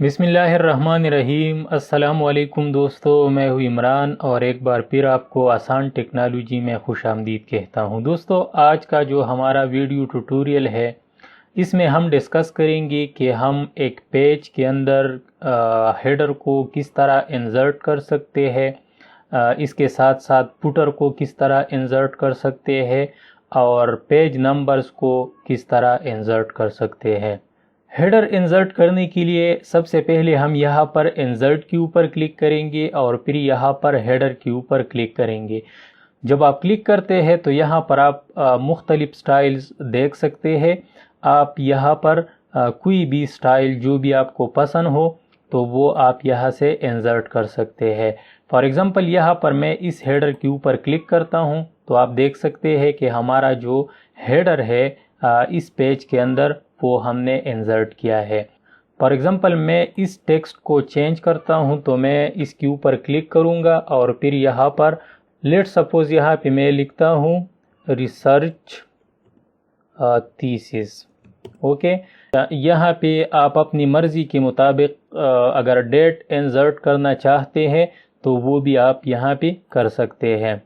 बिस्मिल्लाहिर्रहमानिर्रहीम। अस्सलाम वालेकुम दोस्तों, मैं हूँ इमरान और एक बार फिर आपको आसान टेक्नोलॉजी में खुश आमदीद कहता हूँ। दोस्तों, आज का जो हमारा वीडियो ट्यूटोरियल है इसमें हम डिस्कस करेंगे कि हम एक पेज के अंदर हेडर को किस तरह इंसर्ट कर सकते हैं, इसके साथ साथ फुटर को किस तरह इंसर्ट कर सकते हैं और पेज नंबर्स को किस तरह इंसर्ट कर सकते हैं। हेडर इंसर्ट करने के लिए सबसे पहले हम यहाँ पर इंसर्ट के ऊपर क्लिक करेंगे और फिर यहाँ पर हेडर के ऊपर क्लिक करेंगे। जब आप क्लिक करते हैं तो यहाँ पर आप मुख्तलिफ स्टाइल्स देख सकते हैं। आप यहाँ पर कोई भी स्टाइल जो भी आपको पसंद हो तो वो आप यहाँ से इंसर्ट कर सकते हैं। फॉर एग्ज़ाम्पल यहाँ पर मैं इस हेडर के ऊपर क्लिक करता हूँ तो आप देख सकते हैं कि हमारा जो हेडर है इस पेज के अंदर वो हमने इंसर्ट किया है। फॉर एग्ज़ाम्पल मैं इस टेक्स्ट को चेंज करता हूँ तो मैं इसके ऊपर क्लिक करूँगा और फिर यहाँ पर लेट सपोज़ यहाँ पे मैं लिखता हूँ रिसर्च थीसिस। ओके, यहाँ पे आप अपनी मर्ज़ी के मुताबिक अगर डेट इंसर्ट करना चाहते हैं तो वो भी आप यहाँ पे कर सकते हैं।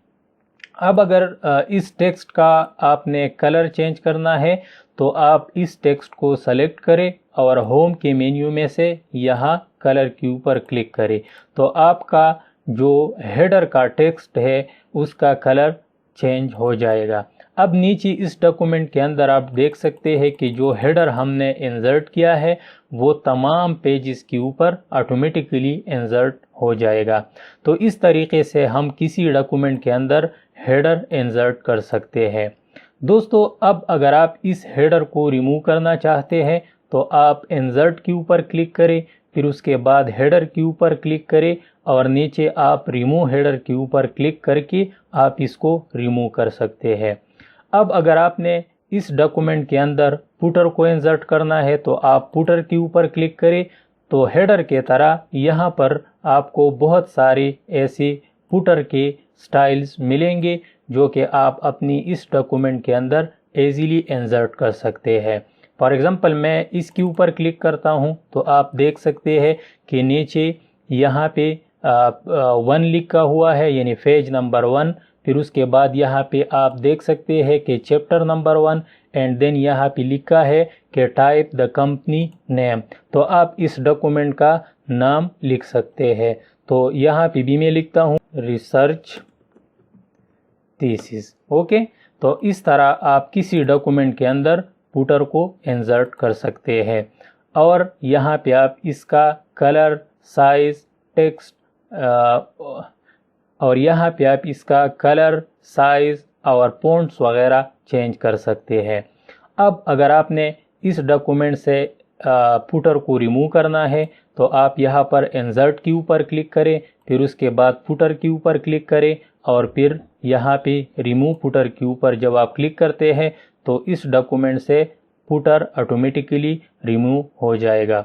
अब अगर इस टेक्स्ट का आपने कलर चेंज करना है तो आप इस टेक्स्ट को सेलेक्ट करें और होम के मेन्यू में से यहाँ कलर के ऊपर क्लिक करें तो आपका जो हेडर का टेक्स्ट है उसका कलर चेंज हो जाएगा। अब नीचे इस डॉक्यूमेंट के अंदर आप देख सकते हैं कि जो हेडर हमने इंसर्ट किया है वो तमाम पेजेस के ऊपर ऑटोमेटिकली इंसर्ट हो जाएगा। तो इस तरीके से हम किसी डॉक्यूमेंट के अंदर हेडर इंसर्ट कर सकते हैं। दोस्तों, अब अगर आप इस हेडर को रिमूव करना चाहते हैं तो आप इंसर्ट के ऊपर क्लिक करें, फिर उसके बाद हेडर के ऊपर क्लिक करें और नीचे आप रिमूव हेडर के ऊपर क्लिक करके आप इसको रिमूव कर सकते हैं। अब अगर आपने इस डॉक्यूमेंट के अंदर फुटर को इंसर्ट करना है तो आप फुटर के ऊपर क्लिक करें तो हेडर के तरह यहाँ पर आपको बहुत सारे ऐसे फुटर के स्टाइल्स मिलेंगे जो कि आप अपनी इस डॉक्यूमेंट के अंदर इजीली इंसर्ट कर सकते हैं। फॉर एग्ज़ाम्पल मैं इसके ऊपर क्लिक करता हूँ तो आप देख सकते हैं कि नीचे यहाँ पे 1 लिखा हुआ है यानी पेज नंबर 1। फिर उसके बाद यहाँ पे आप देख सकते हैं कि चैप्टर नंबर 1 एंड देन यहाँ पे लिखा है कि टाइप द कंपनी नेम। तो आप इस डॉक्यूमेंट का नाम लिख सकते हैं। तो यहाँ पे भी मैं लिखता हूँ रिसर्च थीसिस। ओके, तो इस तरह आप किसी डॉक्यूमेंट के अंदर फुटर को इंसर्ट कर सकते हैं और यहाँ पे आप इसका कलर, साइज, टेक्स्ट और यहाँ पे आप इसका कलर, साइज और फ़ॉन्ट्स वगैरह चेंज कर सकते हैं। अब अगर आपने इस डॉक्यूमेंट से फुटर को रिमूव करना है तो आप यहाँ पर इंसर्ट के ऊपर क्लिक करें, फिर उसके बाद फुटर के ऊपर क्लिक करें और फिर यहाँ पे रिमूव फुटर के ऊपर जब आप क्लिक करते हैं तो इस डॉक्यूमेंट से फुटर ऑटोमेटिकली रिमूव हो जाएगा।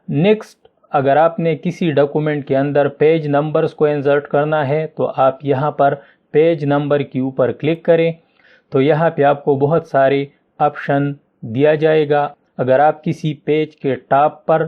नेक्स्ट, अगर आपने किसी डॉक्यूमेंट के अंदर पेज नंबर्स को इंसर्ट करना है तो आप यहाँ पर पेज नंबर के ऊपर क्लिक करें तो यहाँ पे आपको बहुत सारे ऑप्शन दिया जाएगा। अगर आप किसी पेज के टॉप पर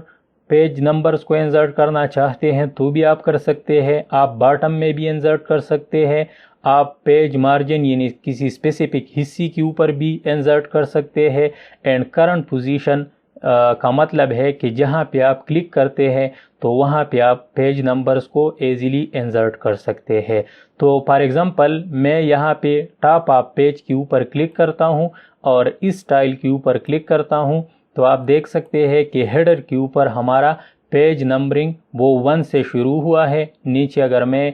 पेज नंबर्स को इंसर्ट करना चाहते हैं तो भी आप कर सकते हैं। आप बॉटम में भी इंसर्ट कर सकते हैं। आप पेज मार्जिन यानी किसी स्पेसिफिक हिस्से के ऊपर भी इंसर्ट कर सकते हैं। एंड करंट पोजीशन का मतलब है कि जहां पे आप क्लिक करते हैं तो वहां पे आप पेज नंबर्स को इजीली इंसर्ट कर सकते हैं। तो फॉर एग्जांपल मैं यहां पे टॉप ऑफ पेज के ऊपर क्लिक करता हूं और इस स्टाइल के ऊपर क्लिक करता हूं तो आप देख सकते हैं कि हेडर के ऊपर हमारा पेज नंबरिंग वो 1 से शुरू हुआ है। नीचे अगर मैं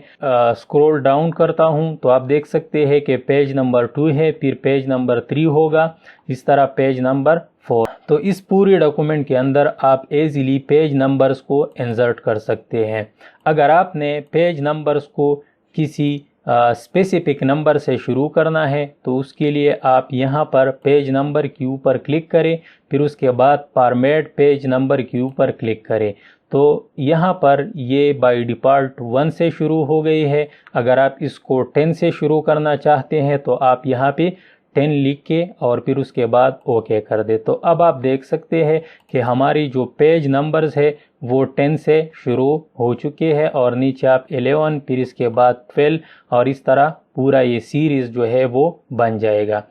स्क्रॉल डाउन करता हूं तो आप देख सकते हैं कि पेज नंबर 2 है, फिर पेज नंबर 3 होगा, इस तरह पेज नंबर 4। तो इस पूरे डॉक्यूमेंट के अंदर आप इजीली पेज नंबर्स को इंसर्ट कर सकते हैं। अगर आपने पेज नंबर्स को किसी स्पेसिफिक नंबर से शुरू करना है तो उसके लिए आप यहाँ पर पेज नंबर के ऊपर क्लिक करें, फिर उसके बाद फॉर्मेट पेज नंबर के ऊपर क्लिक करें। तो यहाँ पर ये बाय डिफ़ॉल्ट 1 से शुरू हो गई है। अगर आप इसको 10 से शुरू करना चाहते हैं तो आप यहाँ पे 10 لکھ کے اور پھر اس کے بعد اوکے کر دیں۔ تو اب آپ دیکھ سکتے ہیں کہ ہماری جو پیج نمبرز ہے وہ 10 سے شروع ہو چکے ہیں اور نیچے آپ 11 پھر اس کے بعد 12 اور اس طرح پورا یہ سیریز جو ہے وہ بن جائے گا۔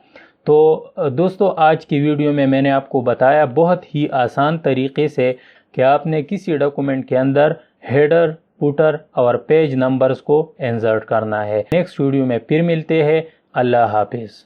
تو دوستو آج کی ویڈیو میں نے آپ کو بتایا بہت ہی آسان طریقے سے کہ آپ نے کسی ڈاکومنٹ کے اندر ہیڈر، فوٹر اور پیج نمبرز کو انسرٹ کرنا ہے۔ نیکسٹ ویڈیو میں پھر ملتے ہیں۔ اللہ حافظ۔